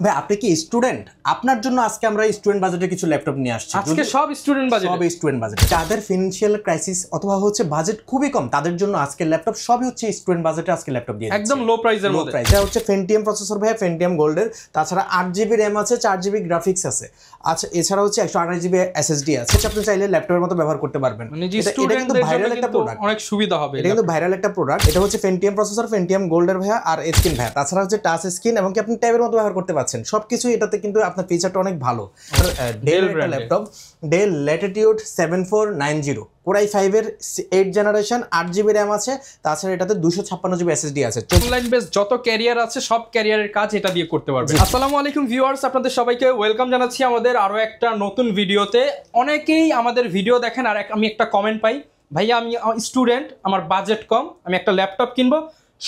ভাই আপনি কি স্টুডেন্ট? আপনার জন্য আজকে আমরা স্টুডেন্ট বাজেটে কিছু ল্যাপটপ নিয়ে আসছি। আজকে সব স্টুডেন্ট বাজেট। যাদের ফিনান্সিয়াল ক্রাইসিস অথবা হচ্ছে বাজেট খুবই কম তাদের জন্য আজকে ল্যাপটপ সবই হচ্ছে স্টুডেন্ট বাজেটে আজকে ল্যাপটপ দিয়ে একদম লো প্রাইসের মধ্যে। এটা হচ্ছে Pentium প্রসেসর ভাই, Pentium গোল্ডের। তাছাড়া 8GB RAM আছে, 4GB গ্রাফিক্স আছে। আচ্ছা, এছাড়া হচ্ছে 128GB SSD আছে। আপনি চাইলে ল্যাপটপের মতো ব্যবহার করতে পারবেন। এটা কিন্তু ভাইরাল একটা প্রোডাক্ট, অনেক সুবিধা হবে। এটা কিন্তু ভাইরাল একটা প্রোডাক্ট। এটা হচ্ছে Pentium প্রসেসর, Pentium গোল্ডের ভাইয়া, আর স্ক্রিন ভাইয়া। তাছাড়া হচ্ছে টাচ স্ক্রিন এবং কি আপনি ট্যাবের মতো ব্যবহার করতে পারছেন। সবকিছু এটাতে কিন্তু আপনার ফিচারটা অনেক ভালো। Del laptop, del Latitude 7490 Core i5 এর 8 জেনারেশন, 8GB RAM আছে। তাছাড়া এটাতে 256GB SSD আছে। অনলাইন বেস যত ক্যারিয়ার আছে সব ক্যারিয়ারের কাজ এটা দিয়ে করতে পারবেন। আসসালামু আলাইকুম ভিউয়ার্স, আপনাদের সবাইকে ওয়েলকাম জানাচ্ছি আমাদের আরো একটা নতুন ভিডিওতে। অনেকেই আমাদের ভিডিও দেখেন আর আমি একটা কমেন্ট পাই, ভাইয়া আমি স্টুডেন্ট, আমার বাজেট কম, আমি একটা ল্যাপটপ কিনবো,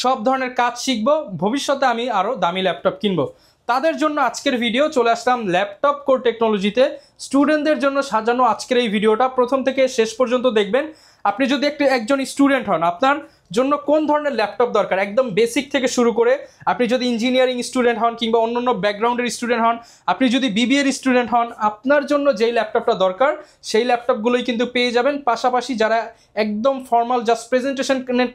সব ধরনের কাজ শিখবো, ভবিষ্যতে আমি আরো দামি ল্যাপটপ কিনবো। তাদের জন্য আজকের ভিডিও চলে আসলাম ল্যাপটপ কোর টেকনোলজিতে। স্টুডেন্টদের জন্য সাজানো আজকের এই ভিডিওটা প্রথম থেকে শেষ পর্যন্ত দেখবেন। আপনি যদি একজন স্টুডেন্ট হন, আপনার জন্য কোন ধরনের ল্যাপটপ দরকার, একদম বেসিক থেকে শুরু করে, আপনি যদি ইঞ্জিনিয়ারিং স্টুডেন্ট হন কিংবা অন্যান্য ব্যাকগ্রাউন্ডের স্টুডেন্ট হন, আপনি যদি বিবিএর স্টুডেন্ট হন, আপনার জন্য যেই ল্যাপটপটা দরকার সেই ল্যাপটপগুলোই কিন্তু পেয়ে যাবেন। পাশাপাশি যারা একদম ফর্মাল জাস্ট প্রেজেন্টেশনের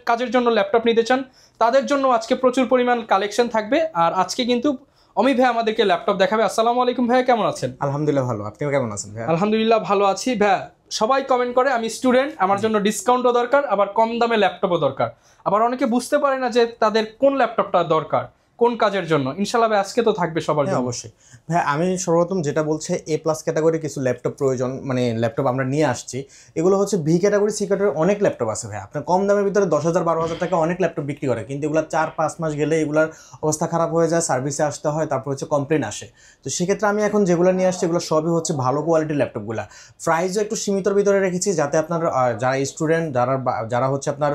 কাজের জন্য ল্যাপটপ নিতে চান তাদের জন্য আজকে প্রচুর পরিমাণ কালেকশন থাকবে। আর আজকে কিন্তু অমি ভাই আমাদেরকে ল্যাপটপ দেখাবে। আসসালামু আলাইকুম ভাইয়া, কেমন আছেন? আলহামদুলিল্লাহ ভালো, আপনিও কেমন আছেন ভাইয়া? আলহামদুলিল্লাহ ভালো আছি ভাইয়া। সবাই কমেন্ট করে আমি স্টুডেন্ট, আমার জন্য ডিসকাউন্টও দরকার, আবার কম দামে ল্যাপটপও দরকার। আবার অনেকে বুঝতে পারে না যে তাদের কোন ল্যাপটপটা দরকার, কোন কাজের জন্য। ইনশাআল্লাহ ভাই আজকে তো থাকবে সবার জন্য। অবশ্যই ভাই, আমি সর্বপ্রথম যেটা বলছে A+ ক্যাটাগরি কিছু ল্যাপটপ প্রয়োজন, মানে ল্যাপটপ আমরা নিয়ে আসছি। এগুলো হচ্ছে B ক্যাটাগরি, C ক্যাটাগরি অনেক ল্যাপটপ আছে ভাই। আপনার কম দামের ভিতরে 10,000-12,000 টাকা অনেক ল্যাপটপ বিক্রি করে, কিন্তু এগুলো 4-5 মাস গেলে এগুলোর অবস্থা খারাপ হয়ে যায়, সার্ভিসে আসতে হয়, তারপর হচ্ছে কমপ্লেন আসে। তো সেক্ষেত্রে আমি এখন যেগুলো নিয়ে আসছি এগুলো সবই হচ্ছে ভালো কোয়ালিটির ল্যাপটপগুলো। প্রাইসও একটু সীমিতর ভিতরে রেখেছি, যাতে আপনার যারা স্টুডেন্ট, যারা হচ্ছে আপনার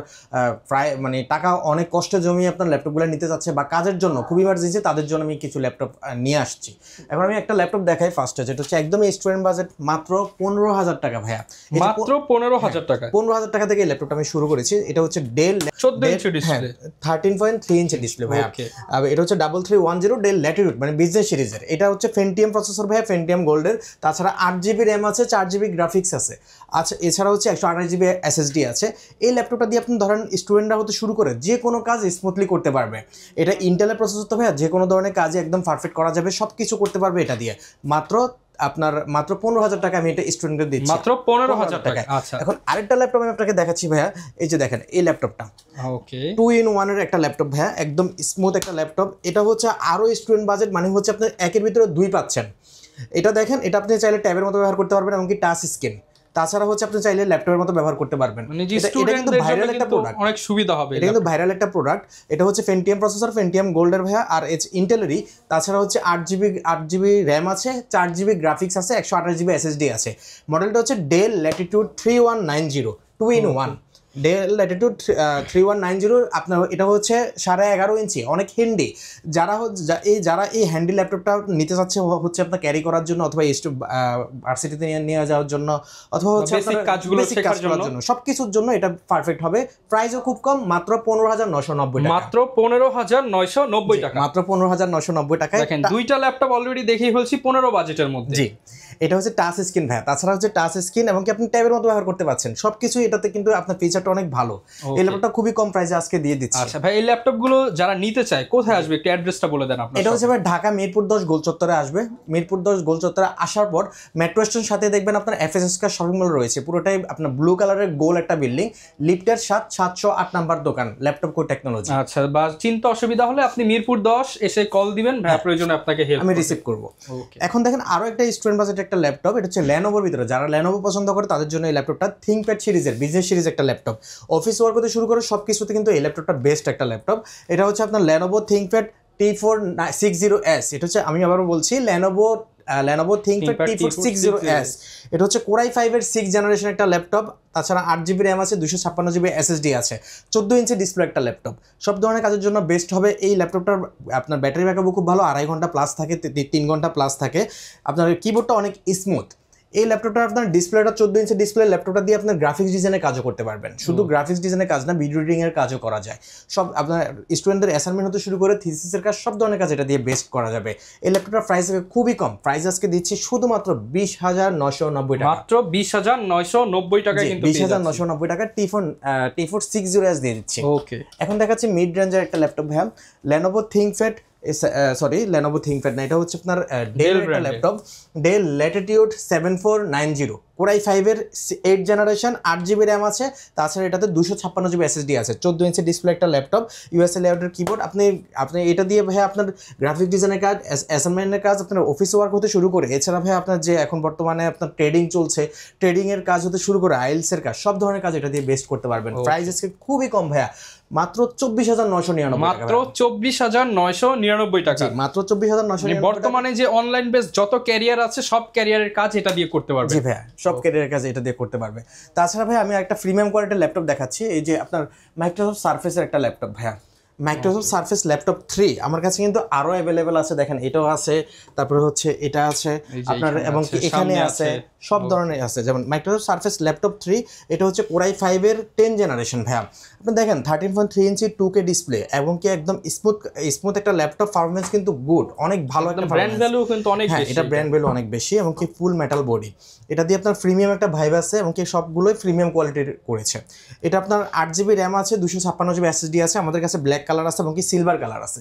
প্রায় মানে টাকা অনেক কষ্টে জমিয়ে আপনার ল্যাপটপগুলো নিতে চাচ্ছে বা কাজের জন্য খুব ইমার্জেন্সি, তাদের জন্য আমি কিছু ল্যাপটপ নিয়ে আসছি। এখন আমি একটা ল্যাপটপ দেখাই ফার্স্টে, যেটা হচ্ছে একদমই স্টুডেন্ট বাজেট, মাত্র 15,000 টাকা ভাইয়া। মাত্র 15,000 টাকা। 15,000 টাকা থেকে এই ল্যাপটপটা আমি শুরু করেছি। এটা হচ্ছে del 14 inch display, 13.3 inch display ভাইয়া। এটা হচ্ছে 3310 ডেল ল্যাটিটিউড, মানে বিজনেস সিরিজের। এটা হচ্ছে Pentium প্রসেসর ভাইয়া, Pentium গোল্ডের। তাছাড়া 8GB RAM আছে, 4GB গ্রাফিক্স আছে। আচ্ছা, এছাড়া হচ্ছে 128GB SSD আছে। এই ল্যাপটপটা দিয়ে আপনি ধরেন স্টুডেন্টরা হতে শুরু করে যে কোনো কাজ স্মুথলি করতে পারবে। এটা ইন্টেলের প্রসেসর তো ভাইয়া, যে কোনো ধরনের কাজে একদম পারফেক্ট করা যাবে, সব কিছু করতে পারবে এটা দিয়ে। মাত্র 15,000 টাকা আমি এটা স্টুডেন্টদের দিচ্ছি, মাত্র 15,000 টাকা। আচ্ছা, এখন আরেকটা ল্যাপটপ আমি আপনাকে দেখাচ্ছি ভাইয়া। এই যে দেখেন এই ল্যাপটপটা, ওকে, 2-in-1 এর একটা ল্যাপটপ ভাইয়া, একদম স্মুথ একটা ল্যাপটপ। এটা হচ্ছে আরো স্টুডেন্ট বাজেট, মানে হচ্ছে আপনি একের ভিতরে দুই পাচ্ছেন। এটা দেখেন, এটা আপনি চাইলে ট্যাবের মতো ব্যবহার করতে পারবেন, এমনকি টাচ স্ক্রিন। তাছাড়া হচ্ছে আপনি চাইলে ল্যাপটপের মতো ব্যবহার করতে পারবেন। এটা কিন্তু ভাইরাল একটা প্রোডাক্ট, অনেক সুবিধা হবে। এটা কিন্তু ভাইরাল একটা প্রোডাক্ট। এটা হচ্ছে Pentium প্রসেসর, Pentium গোল্ডের ভাইয়া, আর ইন্টেলেরই। তাছাড়া হচ্ছে 8GB RAM আছে, 4GB গ্রাফিক্স আছে, 128GB SSD আছে। মডেলটা হচ্ছে del Latitude 3190 2-in-1 del Latitude 3190। আপনার এটা হচ্ছে 11.5 ইঞ্চি, অনেক হ্যান্ডি। যারা এই হ্যান্ডি ল্যাপটপটা নিতে চাচ্ছে হচ্ছে আপনার ক্যারি করার জন্য, অথবা ভার্সিটিতে নিয়ে যাওয়ার জন্য, অথবা হচ্ছে বেসিক কাজগুলো শেখার জন্য, সবকিছুর জন্য এটা পারফেক্ট হবে। প্রাইসও খুব কম, মাত্র 15,990 টাকা। মাত্র 15,990 টাকা। মাত্র 15,990 টাকায় দেখেন দুইটা ল্যাপটপ অলরেডি দেখেই বলছি 15 বাজেটের মধ্যে। জি, এটা হচ্ছে টাচ স্ক্রিন ভাইয়া। তাছাড়া হচ্ছে টাচ স্ক্রিন এবং কি আপনি ট্যাবের মতো ব্যবহার করতে পারছেন। সবকিছু এটাতে কিন্তু আপনার ফিচারটা অনেক ভালো। এই ল্যাপটপটা খুবই কম প্রাইসে আজকে দিয়ে দিচ্ছি। আচ্ছা ভাই, এই ল্যাপটপগুলো যারা নিতে চায় কোথায় আসবে, একটু অ্যাড্রেসটা বলে দেন আপনারা। এটা হচ্ছে ভাই ঢাকা মিরপুর 10 গোল চত্বরে আসবে। মিরপুর 10 গোল চত্বরে আসার পর মেট্রো স্টেশন সাথে দেখবেন আপনার FSSK শপিং মল রয়েছে। পুরোটাই আপনার ব্লু কালারের গোল একটা বিল্ডিং, লিফটের 708 নাম্বার দোকান, ল্যাপটপ কোর টেকনোলজি। আচ্ছা, বা চিন্তা অসুবিধা হলে আপনি মিরপুর 10 এসে কল দিবেন, ভাই প্রয়োজনে আপনাকে হেল্প আমি রিসিভ করব। এখন দেখেন আরো একটা স্টুডেন্ট বাজেটের একটা ল্যাপটপ। এটা হচ্ছে Lenovoর ভিতরে, যারা Lenovo পছন্দ করে তাদের জন্য এই ল্যাপটপটা ThinkPad সিরিজের বিজনেস সিরিজ একটা ল্যাপটপ। অফিস ওয়ার্ক হতে শুরু করে সবকিছুতে কিন্তু এই ল্যাপটপটা বেস্ট একটা ল্যাপটপ। এটা হচ্ছে আপনার Lenovo ThinkPad T460S। এটা হচ্ছে, আমি আবারও বলছি, Lenovo ThinkPad T460S। এটা হচ্ছে Core i5 এর 6 জেনারেশন একটা ল্যাপটপ। তাছাড়া 8GB RAM আছে, 256GB SSD আছে, 14 ইঞ্চি ডিসপ্লে একটা ল্যাপটপ। সব ধরনের কাজের জন্য বেস্ট হবে এই ল্যাপটপটার। আপনার ব্যাটারি ব্যাকআপও খুব ভালো, 2.5 ঘন্টা প্লাস থাকে, 3 ঘন্টা প্লাস থাকে। আপনার কিবোর্ডটা অনেক স্মুথ। এই ল্যাপটপটা আপনার ডিসপ্লেটা 14 ইঞ্চি ডিসপ্লে, ল্যাপটপটা দিয়ে আপনার গ্রাফিক্স ডিজাইনের কাজও করতে পারবেন। শুধু গ্রাফিক্স ডিজাইনের কাজ না, ভিডিও এডিটিং এর কাজও করা যায়। সব আপনার স্টুডেন্টদের অ্যাসাইনমেন্ট হতে শুরু করে থিসিসের কাজ, সব ধরনের কাজ এটা দিয়ে বেস্ট করা যাবে। এই ল্যাপটপটার প্রাইস খুবই কম, প্রাইস আজকে দিচ্ছি শুধুমাত্র 20,990 টাকা, মাত্র 20,990 টাকায় কিন্তু 20,990 টাকা T4 60S দিয়ে দিচ্ছি। ওকে, এখন দেখাচ্ছি মিড রেঞ্জের একটা ল্যাপটপ ভাই, Lenovo ThinkPad, Lenovo ThinkPad না, এটা হচ্ছে আপনার ডেল এর laptop, del Latitude 7490 Core i5 এর 8 জেনারেশন, 8GB র্যাম আছে, তাছাড়া এটাতে 256GB SSD আছে, 14 ইঞ্চি ডিসপ্লে একটা ল্যাপটপ, ইউএসএ লেআউটের কিবোর্ড। আপনি এটা দিয়ে ভাই আপনার গ্রাফিক ডিজাইনের কাজ, অ্যাসাইনমেন্টের কাজ, আপনার অফিস ওয়ার্ক হতে শুরু করে, এছাড়া ভাই আপনার যে এখন বর্তমানে আপনার ট্রেডিং চলছে, ট্রেডিং এর কাজ হতে শুরু করে আইএলস এর কাজ, সব ধরনের কাজ এটা দিয়ে বেস্ট করতে পারবেন। প্রাইস আজকে খুবই কম ভাইয়া, মাত্র 24,999 টাকা, মাত্র 24,999 টাকা, মাত্র 24,999। বর্তমানে যে অনলাইন বেস যত ক্যারিয়ার আছে সব ক্যারিয়ারের কাজ এটা দিয়ে করতে পারবে। জি ভাইয়া, সব ক্যারিয়ারের কাজ এটা দিয়ে করতে পারবে। তাছাড়া ভাই আমি একটা প্রিমিয়াম কোয়ালিটির ল্যাপটপ দেখাচ্ছি, এই যে আপনার মাইক্রোসফট সারফেসের একটা ল্যাপটপ ভাইয়া, মাইক্রোসফট সারফেস ল্যাপটপ 3 আমার কাছে কিন্তু আরো অ্যাভেলেবেল আছে, দেখেন এটাও আছে, তারপরে হচ্ছে এটা আছে আপনার, এবং এখানে আছে, সব ধরনের আছে। যেমন মাইক্রোসফট সারফেস ল্যাপটপ 3, এটা হচ্ছে Core i5 এর 10 জেনারেশন ভাইয়া। আপনি দেখেন 13.3 ইঞ্চি 2K ডিসপ্লে, এবং কি একদম স্মুথ একটা ল্যাপটপ, পারফরম্যান্স কিন্তু গুড, অনেক ভালো একটা ব্র্যান্ড ভ্যালু কিন্তু অনেক বেশি, এটা ব্র্যান্ড ভ্যালু অনেক বেশি, এবং কি ফুল মেটাল বডি। এটা দিয়ে আপনার প্রিমিয়াম একটা ভাইব আছে, এবং কি সবগুলোই প্রিমিয়াম কোয়ালিটির করেছে। এটা আপনার 8GB র্যাম আছে, 256GB SSD আছে, আমাদের কাছে ব্ল্যাক কালার আছে এবং কি সিলভার কালার আছে,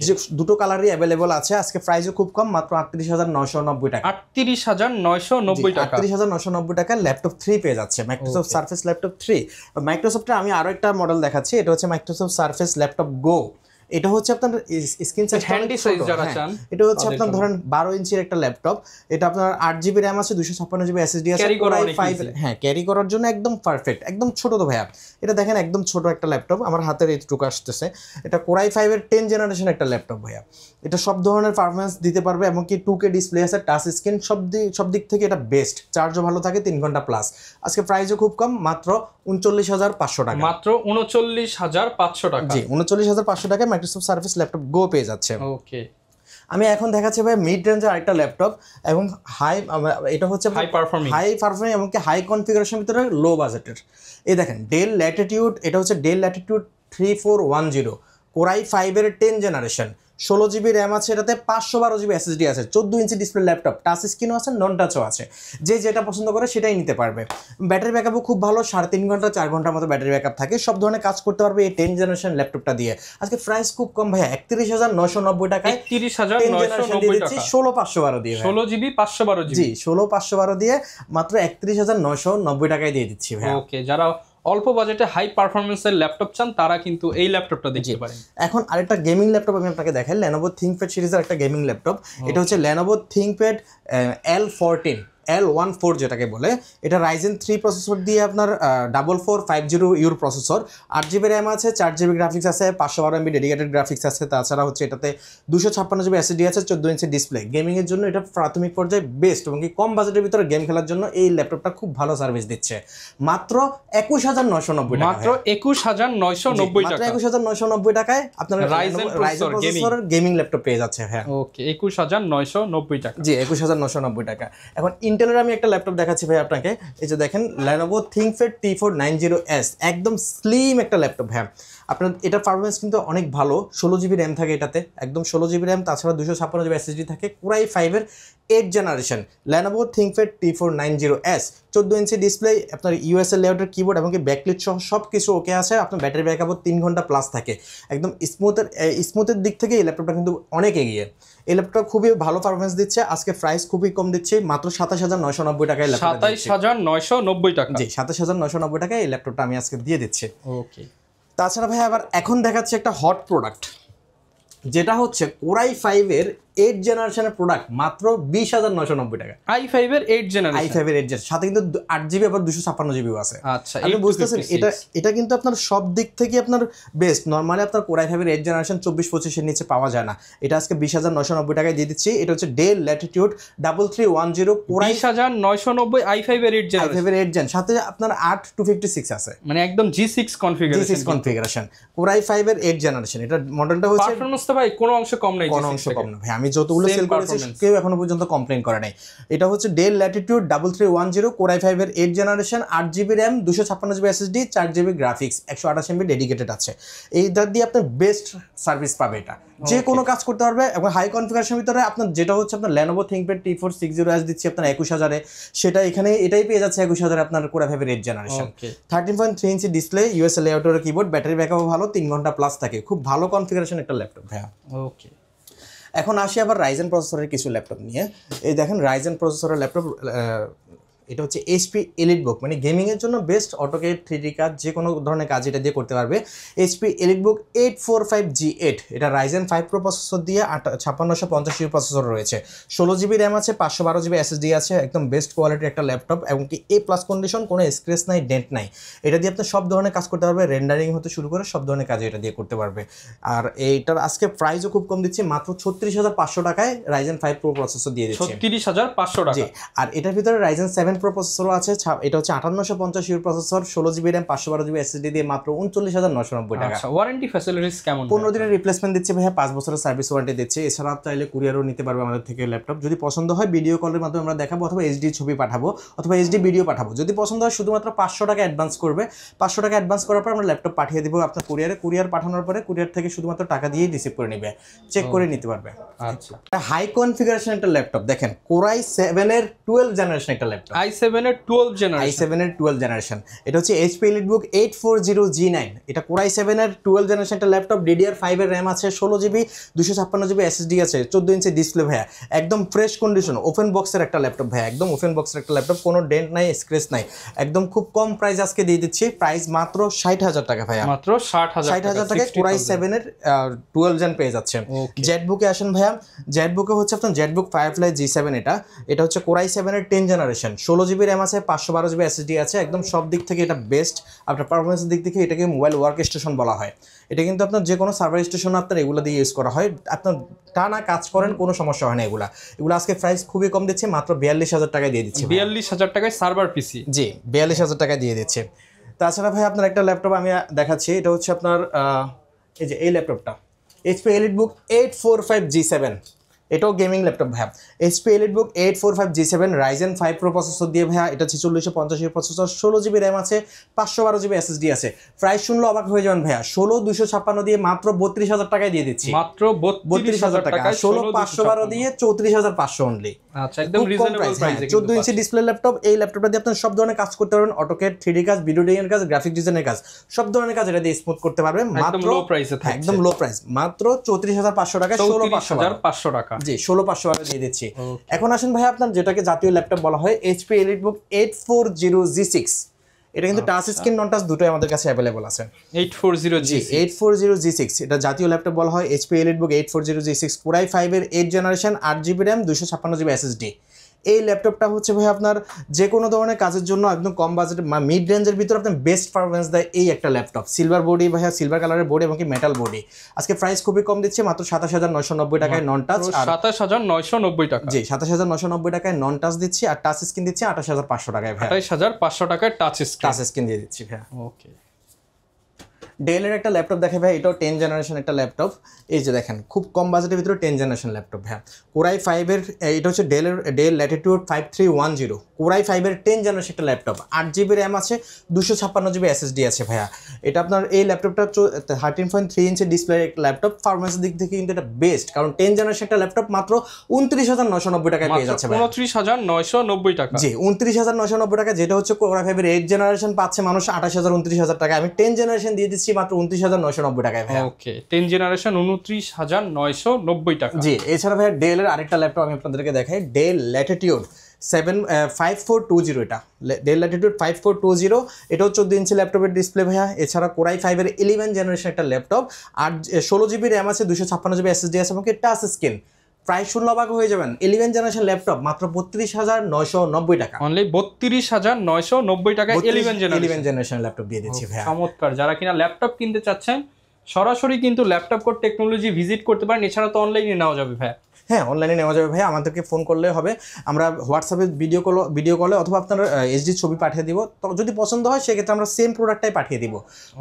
যে দুটো কালারই অ্যাভেলেবল আছে। আজকে প্রাইসও খুব কম, মাত্র 38,990 টাকা, 38,990 টাকা, 38,990 টাকা ল্যাপটপ 3 পেয়ে যাচ্ছে মাইক্রোসফট সারফেস ল্যাপটপ 3। মাইক্রোসফটের আমি আরো একটা মডেল দেখাচ্ছি, এটা হচ্ছে মাইক্রোসফট সারফেস ল্যাপটপ গো। এটা হচ্ছে আপনার স্ক্রিন সাইজ হ্যান্ডি সাইজ যারা চান, এটা হচ্ছে আপনার ধরেন 12 ইঞ্চির একটা ল্যাপটপ, এটা আপনার 8GB র্যাম আছে, 256GB SSD আছে, হ্যাঁ ক্যারি করার জন্য একদম পারফেক্ট, একদম ছোট তো ভাইয়া। এটা দেখেন একদম ছোট একটা ল্যাপটপ, আমার হাতের এইটুকু আসতেছে। এটা Core i5 এর 10 জেনারেশন একটা ল্যাপটপ ভাইয়া, এটা সব ধরনের পারফরম্যান্স দিতে পারবে, এবং কি 2K ডিসপ্লে আছে, টাচ স্ক্রিন, সব দিক থেকে এটা বেস্ট, চার্জও ভালো থাকে 3 ঘন্টা প্লাস। আজকে প্রাইসও খুব কম, মাত্র 39,500 টাকা, মাত্র 39,500 টাকা, জি 39,500 টাকায় মাইক্রোসফট সারফেস ল্যাপটপ গো পেয়ে যাচ্ছে। ওকে, আমি এখন দেখাচ্ছি ভাই মিড রেঞ্জের আরেকটা ল্যাপটপ, এবং এটা হচ্ছে হাই পারফর্মিং এবং কি হাই কনফিগারেশন ভিতরে লো বাজেটের। এই দেখেন ডেল ল্যাটিটিউড, এটা হচ্ছে ডেল ল্যাটিটিউড 3410 Core i5 এর 10 জেনারেশন, 16GB র্যাম আছে, এটাতে 512GB SSD আছে, 14 ইঞ্চি ডিসপ্লে ল্যাপটপ, টাচ স্ক্রিনও আছে, নন টাচও আছে, যে যেটা পছন্দ করে সেটাই নিতে পারবে। ব্যাটারি ব্যাকআপও খুব ভালো, 3.5 ঘন্টা 4 ঘন্টার মতো ব্যাটারি ব্যাকআপ থাকে, সব ধরনের কাজ করতে পারবে এই 10 জেনারেশন ল্যাপটপটা দিয়ে। আজকে প্রাইস খুব কম ভাইয়া, 31,990 টাকায় 31,990 টাকা, 16,512 দিয়ে, 16GB 512GB, জি 16,512 দিয়ে মাত্র 31,990 টাকায় দিয়ে দিচ্ছি ভাই। ওকে, যারা অল্প বাজেটে হাই পারফরম্যান্সের ল্যাপটপ চান তারা কিন্তু এই ল্যাপটপটা দেখতে পারেন। এখন আরেকটা গেমিং ল্যাপটপ আমি আপনাকে দেখাই, Lenovo ThinkPad সিরিজের একটা গেমিং ল্যাপটপ, এটা হচ্ছে Lenovo ThinkPad L14 যেটাকে বলে। এটা Ryzen 3 প্রসেসর দিয়ে আপনার 4450U প্রসেসর, 8GB র্যাম আছে, 4GB গ্রাফিক্স আছে, 512MB ডেডিকেটেড গ্রাফিক্স আছে, তাছাড়া হচ্ছে এটাতে 256GB SSD আছে, 14 ইঞ্চি ডিসপ্লে। গেমিংয়ের জন্য এটা প্রাথমিক পর্যায়ে বেস্ট, এবং কি কম বাজেটের ভিতরে গেম খেলার জন্য এই ল্যাপটপটা খুব ভালো সার্ভিস দিচ্ছে। মাত্র 21,990 টাকা, মাত্র 21,990 টাকা, 21,990 টাকায় আপনার Ryzen প্রসেসরের গেমিং ল্যাপটপ পেয়ে যাচ্ছে। হ্যাঁ ওকে, 21,990 টাকা, জি 21,990 টাকা। এখন ইন্টেলের আমি একটা ল্যাপটপ দেখাচ্ছি ভাই আপনাকে, এই যে দেখেন Lenovo ThinkPad T490S, একদম স্লিম একটা ল্যাপটপ। হ্যাঁ আপনার এটা পারফরম্যান্স কিন্তু অনেক ভালো, 16GB র্যাম থাকে এটাতে, একদম 16GB র্যাম, তাছাড়া 256GB SSD থাকে, Core i5 এর 8 generation Lenovo ThinkPad T490S, 14 inch display, আপনার ইউএসএ লেআউটের কিবোর্ড, এবং কি ব্যাকলিট সহ সব কিছু ওকে আছে। আপনার ব্যাটারি ব্যাকআপও 3 ঘন্টা প্লাস থাকে, একদম স্মুথের দিক থেকে এই ল্যাপটপটা কিন্তু অনেক এগিয়ে। এই ল্যাপটপ খুবই ভালো পারফরম্যান্স দিচ্ছে, আজকে প্রাইস খুবই কম দিচ্ছে, মাত্র 27,990 টাকায়, 27,990 টাকা, জি 27,990 টাকায় এই ল্যাপটপটা আমি আজকে দিয়ে দিচ্ছি। ওকে, তাছাড়া ভাই আবার এখন দেখাচ্ছে একটা হট প্রোডাক্ট, যেটা হচ্ছে Core i5 এর 8 জেনারেশনের প্রোডাক্ট, মাত্র 20,990 টাকা, i5 এর 8 জেনারেশন, i5 এর 8 সাথে কিন্তু 8GB আবার 256GB আছে। আচ্ছা, আপনি বুঝতেছেন এটা কিন্তু আপনার সব দিক থেকে আপনার বেস্ট। নরমালি আপনার Core i5 এর 8 জেনারেশন 24-25 এর নিচে পাওয়া যায় না, এটা আজকে 20,990 টাকায় দিয়ে দিচ্ছি। এটা হচ্ছে Dell Latitude 3310 Core 20,990 i5 এর 8 জেনারেশন, i5 এর 8 জেন, সাথে আপনার 8/256 আছে, মানে একদম G6 কনফিগারেশন, Core i5 এর 8 জেনারেশন। এটা মডেলটা হচ্ছে পারফরম্যান্স তো ভাই কোনো অংশ কম নাই, কোনো অংশ কম না ভাই। আমি আমি যতগুলো সেল করেছি কেউ এখনো পর্যন্ত কমপ্লেন করে নাই। এটা হচ্ছে ডেল ল্যাটিটিউড 3310 Core i5 এর 8 generation, 8GB RAM, 256GB SSD, 4GB graphics, 128MB dedicated আছে। এইটা দিয়ে আপনি বেস্ট সার্ভিস পাবে। এটা যে কোনো কাজ করতে পারবে এবং হাই কনফিগারেশনের ভিতরে আপনার যেটা হচ্ছে আপনার Lenovo ThinkPad T4 60S দিচ্ছি আপনার 21000-এ, সেটা এখানে এটাই পেয়ে যাচ্ছে 21000-এ আপনার Core i5 এর 8 জেনারেশন। 13.3 ইঞ্চি ডিসপ্লে, ইউএসএ লেআউটের কিবোর্ড, ব্যাটারি ব্যাকআপ ভালো, 3 ঘন্টা প্লাস থাকে। খুব ভালো কনফিগারেশন একটা ল্যাপটপ ভাইয়া। ওকে, এখন আসি আবার রাইজেন প্রসেসরের কিছু ল্যাপটপ নিয়ে। এই দেখেন রাইজেন প্রসেসরের ল্যাপটপ, এটা হচ্ছে এইচপি এলিটবুক, মানে গেমিংয়ের জন্য বেস্ট। অটোকেড 3D কাজ, যে কোনো ধরনের কাজ এটা দিয়ে করতে পারবে। এইচপি এলিটবুক 845G8, এটা রাইজেন 5 প্রো প্রসেসর দিয়ে 5650 প্রসেসর রয়েছে, 16GB র্যাম আছে, 512GB SSD আছে, একদম বেস্ট কোয়ালিটির একটা ল্যাপটপ এবং কি A+ কন্ডিশন, কোনো স্ক্র্যাচ নাই, ডেন্ট নাই। এটা দিয়ে আপনি সব ধরনের কাজ করতে পারবে, রেন্ডারিং হতে শুরু করে সব ধরনের কাজ এটা দিয়ে করতে পারবে। আর এইটার আজকে প্রাইসও খুব কম দিচ্ছি, মাত্র 36500 টাকায় রাইজেন 5 প্রো প্রসেসর দিয়ে দিচ্ছি। 36500 টাকা। আর এটার ভিতরে রাইজেন 7 প্রো প্রসেসরও আছে। এটা হচ্ছে 5850 processor, 16GB RAM, 512GB SSD দিয়ে মাত্র 39990 টাকা। আচ্ছা, ওয়ারেন্টি ফ্যাসিলিটিস কেমন? 15 দিনের রিপ্লেসমেন্ট দিচ্ছে ভাইয়া, 5 বছরের সার্ভিস ওয়ারেন্টি দিচ্ছে। এছাড়া চাইলে কুরিয়ারও নিতে পারবে আমাদের থেকে ল্যাপটপ। যদি পছন্দ হয় ভিডিও কলের মাধ্যমে আমরা দেখাবো, অথবা এইচডি ছবি পাঠাবো, অথবা এইচডি ভিডিও পাঠাবো। যদি পছন্দ হয় শুধুমাত্র 500 টাকা অ্যাডভান্স করবে। 500 টাকা অ্যাডভান্স করার পর আমরা ল্যাপটপ পাঠিয়ে দিব আপনার কুরিয়ারে। কুরিয়ার পাঠানোর পরে কুরিয়ার থেকে শুধুমাত্র টাকা দিয়েই রিসিভ করে নেবে, চেক করে নিতে পারবে। আচ্ছা, হাই কনফিগারেশন একটা ল্যাপটপ দেখেন, Core i7 এর 12 জেনারেশন একটা ল্যাপটপ। i7 এর 12 জেনারেশন, এটা হচ্ছে এইচপি এলিটবুক 840G9, এটা Core i7 এর 12 জেনারেশন একটা ল্যাপটপ। DDR5 এর র্যাম আছে, 16GB, 256GB SSD আছে, 14 ইঞ্চি ডিসপ্লে ভাইয়া, একদম ফ্রেশ কন্ডিশন, ওপেন বক্সের একটা ল্যাপটপ ভাইয়া, একদম ওপেন বক্সের একটা ল্যাপটপ, কোনো ডেন্ট নাই, স্ক্র্যাচ নাই, একদম খুব কম প্রাইস আজকে দিয়ে দিচ্ছি। প্রাইস মাত্র 60000 টাকা ভাইয়া, মাত্র 60000 টাকায় Core i7 এর 12 জেন পেয়ে যাচ্ছে। জেটবুকে আসেন ভাইয়া, জেটবুকে হচ্ছে আপনার জেটবুক Firefly G7, এটা হচ্ছে Core i7 এর 10 জেনারেশন, 16GB র্যাম আছে, 512GB SSD আছে, একদম সব দিক থেকে এটা বেস্ট। আপনার পারফরমেন্সের দিক থেকে এটাকে মোবাইল ওয়ার্ক স্টেশন বলা হয়। এটা কিন্তু আপনার যে কোনো সার্ভার স্টেশন আপনার এগুলো দিয়ে ইউজ করা হয়, আপনার টানা কাজ করেন, কোনো সমস্যা হয় না। এগুলো আজকে প্রাইস খুবই কম দিচ্ছে, মাত্র 42000 টাকায় দিয়ে দিচ্ছি। 42000 টাকায় সার্ভার পিসি? জি, 42000 টাকায় দিয়ে দিচ্ছে। তাছাড়া ভাই আপনার একটা ল্যাপটপ আমি দেখাচ্ছি, এটা হচ্ছে আপনার এই যে এই ল্যাপটপটা এইচপি এলিটবুক 845G7, এটাও গেমিং ল্যাপটপ ভাইয়া। HP EliteBook 845G7 Ryzen 5 pro processor দিয়ে ভাইয়া, এটা 4650 প্রসেসর, 16GB র্যাম আছে, 512GB SSD আছে। প্রাইস শুনলে অবাক হয়ে যাবেন ভাইয়া, 16256 দিয়ে মাত্র 32000 টাকায় দিয়ে দিচ্ছি। মাত্র 32000 টাকা, 16512 দিয়ে 34500 অনলি। আচ্ছা, একদম রিজনেবল প্রাইসে। 14 ইঞ্চি ডিসপ্লে ল্যাপটপ, এই ল্যাপটপটা দিয়ে আপনি সব ধরনের কাজ করতে পারবেন, অটোকেড 3D কাজ, ভিডিও এডিটিং কাজ, গ্রাফিক ডিজাইনের কাজ, সব ধরনের কাজ এটা দিয়ে স্মুথ করতে পারবেন। মাত্র লো প্রাইসে থাকছে, একদম লো প্রাইস, মাত্র 34500 টাকা, 16500 টাকা। জি, 16500 টাকা দিয়ে দিচ্ছি। এখন আসেন ভাই আপনার যেটাকে জাতীয় ল্যাপটপ বলা হয়, এইচপি এলিটবুক 840G6, এটা কিন্তু টাচ স্ক্রিন নন টাচ দুটোই আমাদের কাছে अवेलेबल আছে। 840G6 এটা জাতীয় ল্যাপটপ বলা হয়, HP EliteBook 840G6, Core i5 এর 8 generation, 8GB RAM, 256GB SSD। এই ল্যাপটপটা হচ্ছে ভাই আপনার যে কোনো ধরনের কাজের জন্য একদম কম বাজেট মিড রেঞ্জের ভিতরে আপনার বেস্ট পারফরমেন্স দেয় এই একটা ল্যাপটপ। সিলভার বডি ভাইয়া, সিলভার কালারের বডি এবং কি মেটাল বডি। আজকে প্রাইস খুবই কম দিচ্ছে, মাত্র 27990 টাকায় নন টাচ। 27990 টাকা? জি, 27990 টাকায় নন টাচ দিচ্ছি, আর টাচ স্ক্রিন দিচ্ছি 28500 টাকায় ভাই। 28500 টাকায় টাচ স্ক্রিন দিয়ে দিচ্ছি ভাই। ওকে, ডেলের একটা ল্যাপটপ দেখে ভাই, এটাও 10 জেনারেশন একটা ল্যাপটপ। এই যে দেখেন, খুব কম বাজেটের ভিতরে 10 জেনারেশন ল্যাপটপ ভাই। Core i5 এর, এটা হচ্ছে ডেল ল্যাটিটিউড 5310, Core i5 এর 10 জেনারেশন একটা ল্যাপটপ, 8GB র্যাম আছে, 256GB SSD আছে ভাইয়া। এটা আপনার এই ল্যাপটপটা 13.3 ইঞ্চি ডিসপ্লে ল্যাপটপ, পারফরমেন্সের দিক থেকে কিন্তু এটা বেস্ট, কারণ 10 জেনারেশন একটা ল্যাপটপ মাত্র 29990 টাকায় পেয়ে যাচ্ছে ভাই। 29990 টাকা? জি, 29990 টাকা, যেটা হচ্ছে Core i5 এর 8 জেনারেশন পাচ্ছে মানুষ 28000 29000 টাকা। আমি 10 জেনারেশন দিয়ে দিচ্ছি মাত্র 29990 টাকায় ভাই। ওকে, 10 জেনারেশন 29990 টাকা। জি, এছাড়া ভাই ডেলের আরেকটা ল্যাপটপ আমি আপনাদেরকে দেখাই, ডেল ল্যাটিটিউড 5420, এটা ডেল ল্যাটিটিউড 5420, এটাও 14 ইঞ্চি ল্যাপটপের ডিসপ্লে ভাইয়া। এছাড়া Core i5 এর 11 জেনারেশন একটা ল্যাপটপ, আর 16GB র্যাম আছে, 256GB SSD আছে এবং টাচ স্ক্রিন। প্রাইস শুনলে অবাক হয়ে যাবেন, 11 জেনারেশন ল্যাপটপ মাত্র 32990 টাকা। অনলি 32990 টাকা 11 জেনারেশন ল্যাপটপ দিয়ে দিচ্ছি ভাই। চমৎকার। যারা কিনা ল্যাপটপ কিনতে চাচ্ছেন সরাসরি কিন্তু ল্যাপটপ কোড টেকনোলজি ভিজিট করতে পারেন, এছাড়া তো অনলাইনে নেওয়া যাবে ভাই। হ্যাঁ, অনলাইনে নেওয়া যাবে ভাই, আমাদেরকে ফোন করলে হবে, আমরা হোয়াটসঅ্যাপে ভিডিও কলে অথবা আপনার এইচডি ছবি পাঠিয়ে দিব। তো যদি পছন্দ হয় সেক্ষেত্রে আমরা সেম প্রোডাক্টটাই পাঠিয়ে দিব,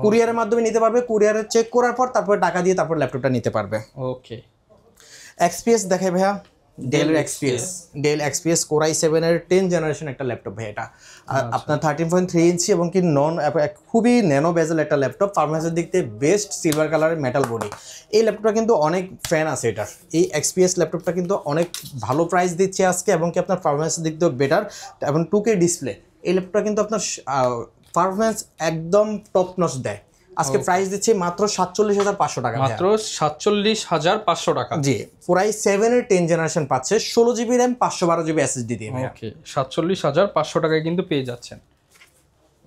কুরিয়ারের মাধ্যমে নিতে পারবে। কুরিয়ারে চেক করার পর তারপরে টাকা দিয়ে তারপর ল্যাপটপটা নিতে পারবে। ওকে, এক্সপিএস দেখাই ভাইয়া, ডেলের এক্সপিএস কোর i7 এর 10 জেনারেশন একটা ল্যাপটপ ভাই এটা। আপনার 13.3 ইঞ্চি এবং কি খুবই ন্যানো বেজেল একটা ল্যাপটপ, পারফরমেন্সের দিক থেকে বেস্ট, সিলভার কালারের মেটাল বডি। এই ল্যাপটপটা কিন্তু অনেক ফ্যান আছে এটার। এই এক্সপিএস ল্যাপটপটা কিন্তু অনেক ভালো প্রাইস দিচ্ছে আজকে এবং কি আপনার পারফরমেন্সের দিক থেকেও বেটার এবং 2K ডিসপ্লে। এই ল্যাপটপটা কিন্তু আপনার পারফরমেন্স একদম টপ নচ দেয়। আজকে প্রাইস দিচ্ছি মাত্র 47,500 টাকা, মাত্র 47,500 টাকা। জি, Core i7 এর 10 জেনারেশন পাচ্ছে 16 জিবি র্যাম 512 জিবি এসএসডি দিয়ে। ওকে, 47,500 টাকায় কিন্তু পেয়ে যাচ্ছেন।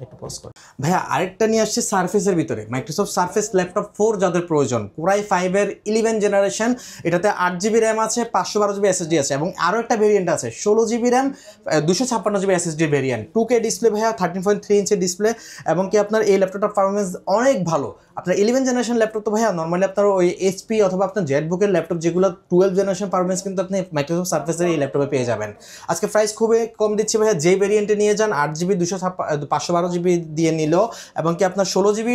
একটু পজ কর ভাইয়া। আরেকটা নিয়ে আসছে সারফেসের ভিতরে, মাইক্রোসফট সারফেস ল্যাপটপ 4 যাদের প্রয়োজন, Core i5 এর 11 জেনারেশন, এটাতে 8 জিবি র্যাম আছে, 512 জিবি এসএসডি আছে এবং আরও একটা ভেরিয়েন্ট আছে 16 GB RAM 256 GB SSD variant, 2K display ভাইয়া, 13.3 ইঞ্চি ডিসপ্লে এবং কি আপনার এই ল্যাপটপটার পারফরমেন্স অনেক ভালো। আপনার 11 জেনারেশন ল্যাপটপ তো ভাইয়া নর্মালি আপনার ওই এইচপি অথবা আপনার জেটবুকের ল্যাপটপ যেগুলো 12 জেনারেশন পারফরমেন্স কিন্তু আপনি মাইক্রোসফট সারফেসের এই ল্যাপটপে পেয়ে যাবেন। আজকে প্রাইস খুবই কম দিচ্ছি ভাইয়া, যে ভেরিয়েন্টে নিয়ে যান 8 জিবি 512 জিবি দিয়ে নিল এবং কি আপনার 16 জিবি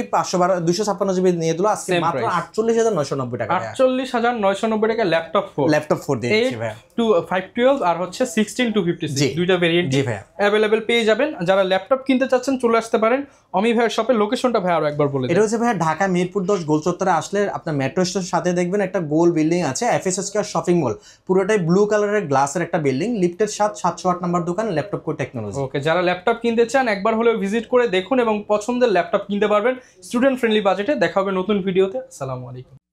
256 জিবি নিয়ে দিল আজকে মাত্র 48,990 টাকা। 48,990 টাকা ল্যাপটপ 4 দিয়ে দিচ্ছি ভাইয়া। 512 আর হচ্ছে 16256 দুইটা ভেরিয়েন্ট জি ভাইয়া अवेलेबल পেয়ে যাবেন। যারা ল্যাপটপ কিনতে চাচ্ছেন চলে আসতে পারেন অমি ভাইয়ের শপের লোকেশনটা ভাই আরো একবার বলে দিন। এটা হচ্ছে ভাইয়া ঢাকা মিরপুর 10 গোল চত্বরে আসলে আপনার মেট্রো স্টেশনের সাথে দেখবেন একটা গোল বিল্ডিং আছে, এফএসএস কেয়ার শপিং মল, পুরোটাই ব্লু কালারের গ্লাসের একটা বিল্ডিং, লিফটের 708 নাম্বার দোকান, ল্যাপটপ কোর টেকনোলজি। ওকে, যারা ল্যাপটপ কিনতে চান একবার হলেও ভিজিট করে দেখুন এবং পছন্দের ল্যাপটপ কিনতে পারবেন স্টুডেন্ট ফ্রেন্ডলি বাজেটে। দেখা হবে নতুন ভিডিওতে। আসসালামু আলাইকুম।